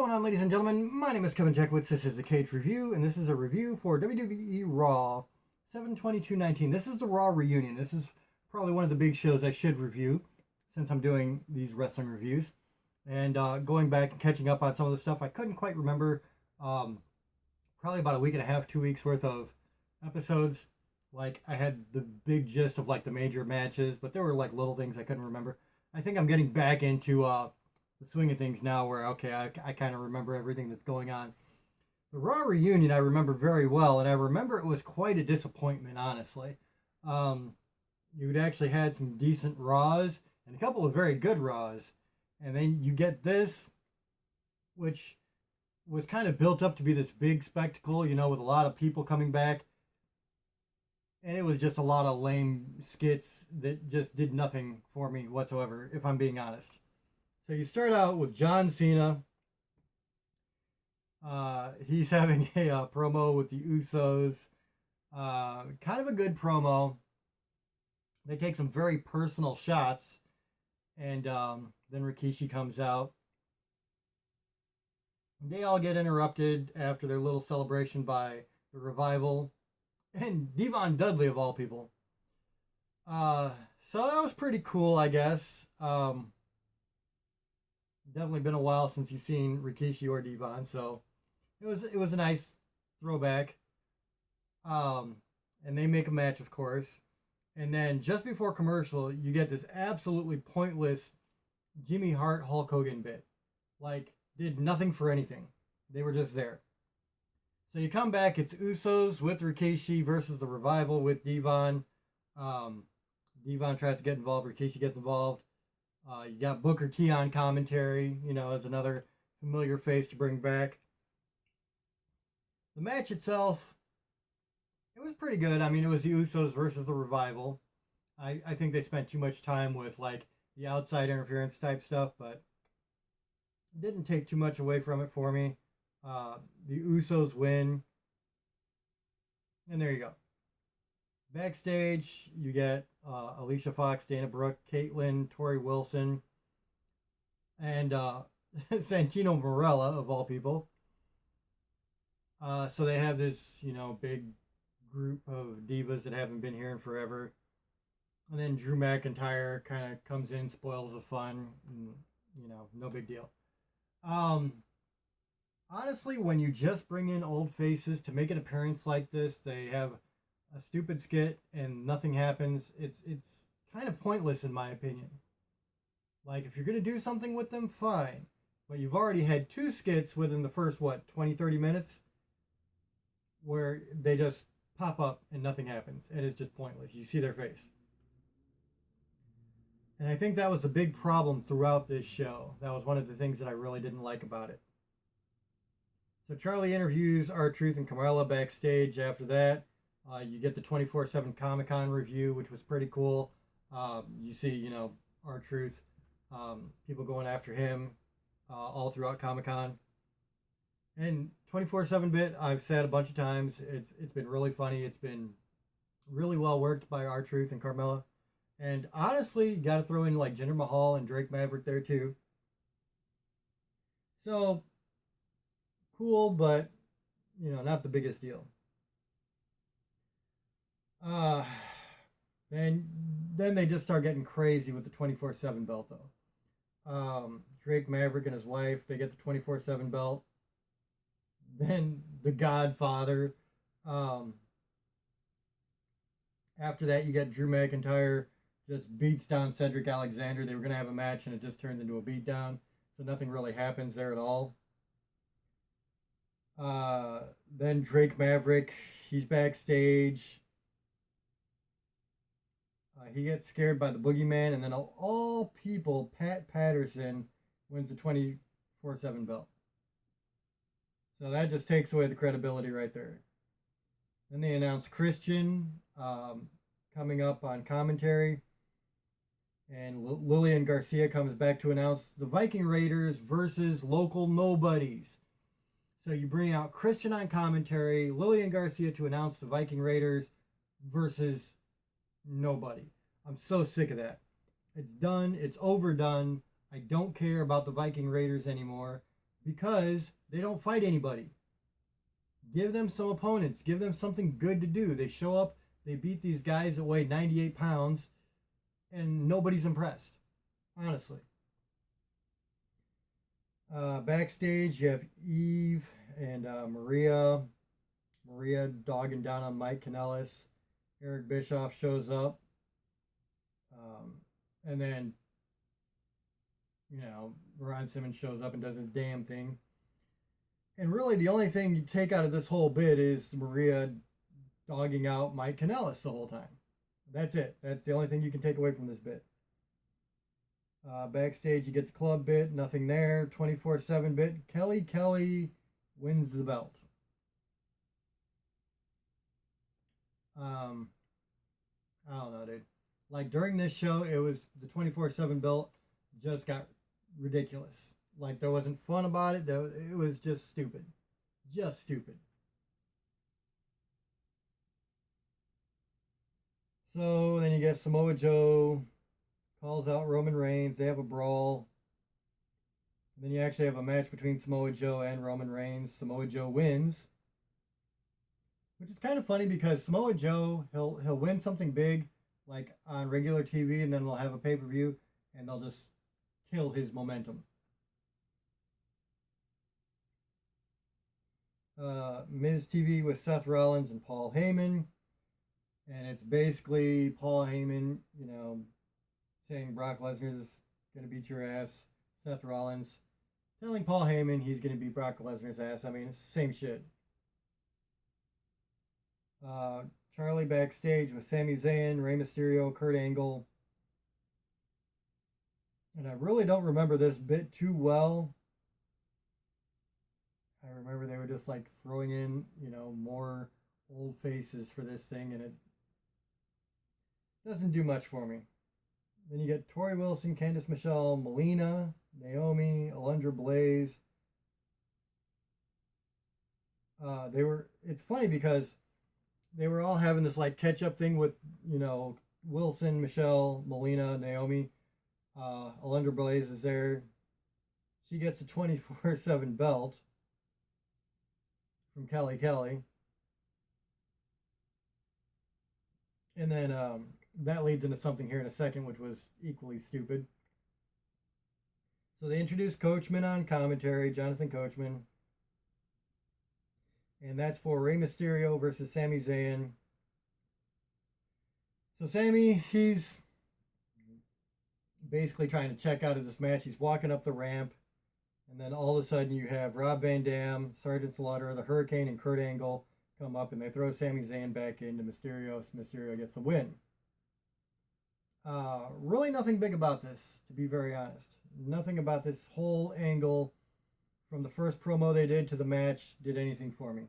going on, ladies and gentlemen? My name is Kevin Jackwitz. This is the Kaged Review, and this is a review for WWE Raw 7/22/19. This is the Raw Reunion. This is probably one of the big shows I should review since I'm doing these wrestling reviews. And going back and catching up on some of the stuff I couldn't quite remember. Probably about a week and a half, 2 weeks worth of episodes. Like, I had the big gist of like the major matches, but there were like little things I couldn't remember. I think I'm getting back into the swing of things now where, okay, I kind of remember everything that's going on. The Raw Reunion I remember very well, and I remember it was quite a disappointment, honestly. You'd actually had some decent Raws and a couple of very good Raws, and then you get this, which was kind of built up to be this big spectacle, you know, with a lot of people coming back. And it was just a lot of lame skits that just did nothing for me whatsoever, if I'm being honest. So you start out with John Cena. He's having a promo with the Usos. Kind of a good promo. They take some very personal shots. And then Rikishi comes out. They all get interrupted after their little celebration by the Revival. And Devon Dudley, of all people. So that was pretty cool, I guess. Definitely been a while since you've seen Rikishi or Devon, so it was a nice throwback. And they make a match, of course. And then just before commercial, you get this absolutely pointless Jimmy Hart Hulk Hogan bit. Like, did nothing for anything. They were just there. So you come back, it's Usos with Rikishi versus the Revival with Devon. Devon tries to get involved, Rikishi gets involved. You got Booker T on commentary, you know, as another familiar face to bring back. The match itself, it was pretty good. I mean, it was the Usos versus the Revival. I think they spent too much time with, like, the outside interference type stuff, but it didn't take too much away from it for me. The Usos win. And there you go. Backstage, you get Alicia Fox, Dana Brooke, Caitlyn, Tori Wilson, and Santino Marella, of all people. So they have this, you know, big group of divas that haven't been here in forever. And then Drew McIntyre kind of comes in, spoils the fun, and, you know, no big deal. Honestly, when you just bring in old faces to make an appearance like this, they have a stupid skit and nothing happens. It's kind of pointless in my opinion. Like, if you're going to do something with them, fine. But you've already had two skits within the first, 20, 30 minutes where they just pop up and nothing happens. And it's just pointless. You see their face. And I think that was the big problem throughout this show. That was one of the things that I really didn't like about it. So Charlie interviews R-Truth and Carmella backstage. After that, you get the 24/7 Comic-Con review, which was pretty cool. You see, you know, R-Truth, people going after him all throughout Comic-Con. And 24/7 bit, I've said a bunch of times, it's been really funny. It's been really well worked by R-Truth and Carmella. And honestly, you got to throw in like Jinder Mahal and Drake Maverick there too. So cool, but, you know, not the biggest deal. And then they just start getting crazy with the 24/7 belt, though. Drake Maverick and his wife, they get the 24/7 belt. Then the Godfather. After that, you get Drew McIntyre just beats down Cedric Alexander. They were going to have a match, and it just turns into a beatdown. So nothing really happens there at all. Then Drake Maverick, he's backstage. He gets scared by the boogeyman, and then of all people, Pat Patterson wins the 24/7 belt. So that just takes away the credibility right there. Then they announce Christian coming up on commentary. And Lillian Garcia comes back to announce the Viking Raiders versus local nobodies. So you bring out Christian on commentary, Lillian Garcia to announce the Viking Raiders versus nobody. I'm so sick of that. It's done. It's overdone. I don't care about the Viking Raiders anymore because they don't fight anybody. Give them some opponents. Give them something good to do. They show up, they beat these guys that weigh 98 pounds, and nobody's impressed. Honestly. Backstage, you have Eve and Maria. Maria dogging down on Mike Kanellis. Eric Bischoff shows up. And then, Ron Simmons shows up and does his damn thing. And really, the only thing you take out of this whole bit is Maria dogging out Mike Kanellis the whole time. That's it. That's the only thing you can take away from this bit. Backstage, you get the club bit. Nothing there. 24/7 bit. Kelly wins the belt. I don't know, dude. Like, during this show, it was the 24/7 belt just got ridiculous. Like, there wasn't fun about it. It was just stupid. Just stupid. So then you get Samoa Joe calls out Roman Reigns. They have a brawl. And then you actually have a match between Samoa Joe and Roman Reigns. Samoa Joe wins. Which is kind of funny because Samoa Joe, he'll win something big, like on regular TV, and then they'll have a pay-per-view, and they'll just kill his momentum. Miz TV with Seth Rollins and Paul Heyman. And it's basically Paul Heyman, saying Brock Lesnar's going to beat your ass. Seth Rollins telling Paul Heyman he's going to beat Brock Lesnar's ass. I mean, it's the same shit. Charlie backstage with Sami Zayn, Rey Mysterio, Kurt Angle. And I really don't remember this bit too well. I remember they were just like throwing in, more old faces for this thing, and it doesn't do much for me. Then you get Tori Wilson, Candice Michelle, Melina, Naomi, Alundra Blaze. It's funny because they were all having this like catch-up thing with, Wilson, Michelle, Melina, Naomi. Alundra Blaze is there. She gets a 24/7 belt from Kelly. And then that leads into something here in a second, which was equally stupid. So they introduced Coachman on commentary, Jonathan Coachman. And that's for Rey Mysterio versus Sami Zayn. So Sami, he's basically trying to check out of this match. He's walking up the ramp. And then all of a sudden you have Rob Van Dam, Sergeant Slaughter, the Hurricane, and Kurt Angle come up, and they throw Sami Zayn back into Mysterio. Mysterio gets the win. Really nothing big about this, to be very honest. Nothing about this whole angle from the first promo they did to the match did anything for me.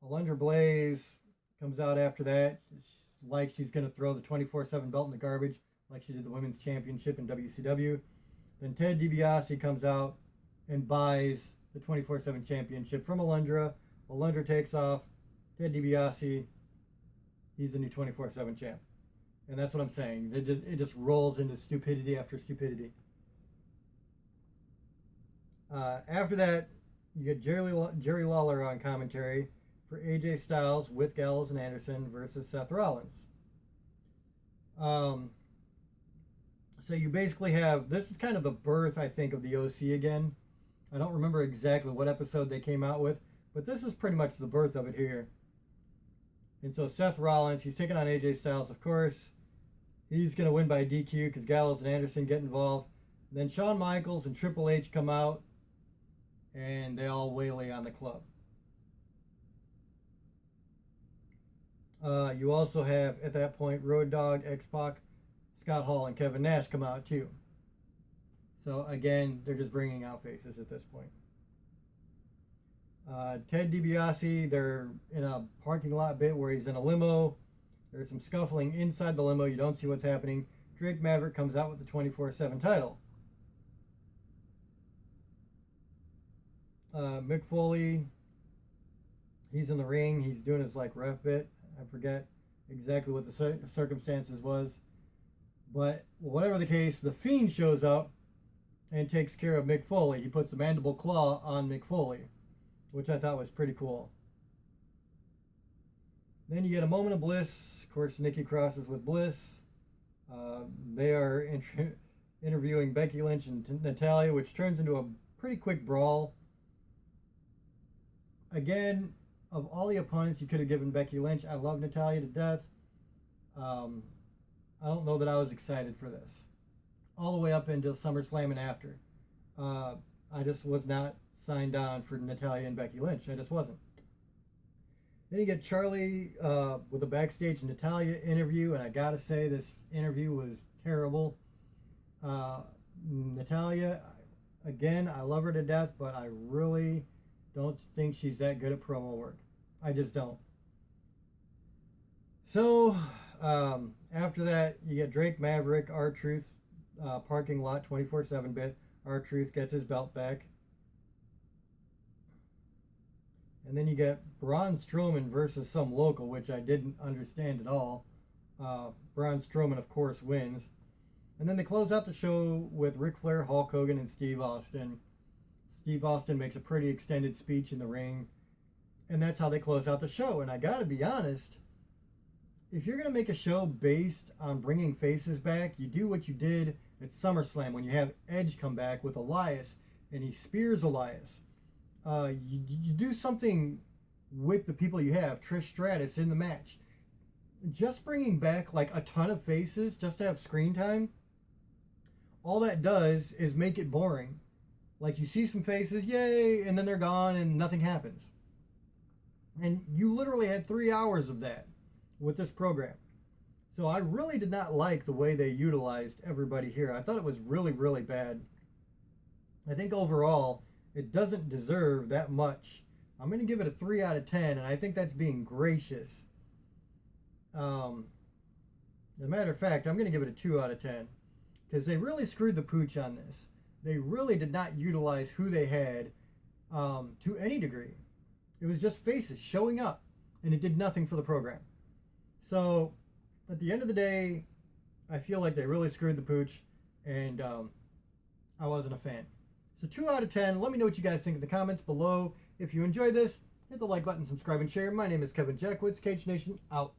Alundra Blaze comes out after that, like she's going to throw the 24/7 belt in the garbage, like she did the Women's Championship in WCW. Then Ted DiBiase comes out and buys the 24/7 championship from Alundra. Alundra takes off. Ted DiBiase, he's the new 24/7 champ. And that's what I'm saying. It just rolls into stupidity after stupidity. After that, you get Jerry Lawler on commentary for AJ Styles with Gallows and Anderson versus Seth Rollins. So you basically have, this is kind of the birth, I think, of the OC again. I don't remember exactly what episode they came out with, but this is pretty much the birth of it here. And so Seth Rollins, he's taking on AJ Styles, of course. He's going to win by DQ because Gallows and Anderson get involved. And then Shawn Michaels and Triple H come out, and they all waylay on the club. You also have, at that point, Road Dogg, X-Pac, Scott Hall, and Kevin Nash come out too. So again, they're just bringing out faces at this point. Ted DiBiase, they're in a parking lot bit where he's in a limo. There's some scuffling inside the limo. You don't see what's happening. Drake Maverick comes out with the 24/7 title. Mick Foley, he's in the ring. He's doing his ref bit. I forget exactly what the circumstances was. But whatever the case, The Fiend shows up and takes care of Mick Foley. He puts the mandible claw on Mick Foley, which I thought was pretty cool. Then you get a moment of bliss. Of course, Nikki Cross is with Bliss. They are interviewing Becky Lynch and Natalya, which turns into a pretty quick brawl. Again, of all the opponents you could have given Becky Lynch, I love Natalya to death. I don't know that I was excited for this. All the way up until SummerSlam and after. I just was not signed on for Natalya and Becky Lynch. I just wasn't. Then you get Charlie with a backstage Natalya interview, and I gotta say this interview was terrible. Natalya, again, I love her to death, but I really don't think she's that good at promo work. I just don't. So, after that, you get Drake Maverick, R-Truth, parking lot 24/7 bit. R-Truth gets his belt back. And then you get Braun Strowman versus some local, which I didn't understand at all. Braun Strowman, of course, wins. And then they close out the show with Ric Flair, Hulk Hogan, and Steve Austin. Steve Austin makes a pretty extended speech in the ring. And that's how they close out the show. And I gotta be honest, if you're gonna make a show based on bringing faces back, you do what you did at SummerSlam when you have Edge come back with Elias and he spears Elias. You do something with the people you have. Trish Stratus in the match. Just bringing back like a ton of faces just to have screen time, all that does is make it boring. Like you see some faces, yay, and then they're gone and nothing happens. And you literally had 3 hours of that with this program. So I really did not like the way they utilized everybody here. I thought it was really, really bad. I think overall, it doesn't deserve that much. I'm going to give it a 3 out of 10, and I think that's being gracious. As a matter of fact, I'm going to give it a 2 out of 10, because they really screwed the pooch on this. They really did not utilize who they had to any degree. It was just faces showing up, and it did nothing for the program. So, at the end of the day, I feel like they really screwed the pooch, and I wasn't a fan. So 2 out of 10. Let me know what you guys think in the comments below. If you enjoyed this, hit the like button, subscribe, and share. My name is Kevin Jackwoods. Kaged Nation, out.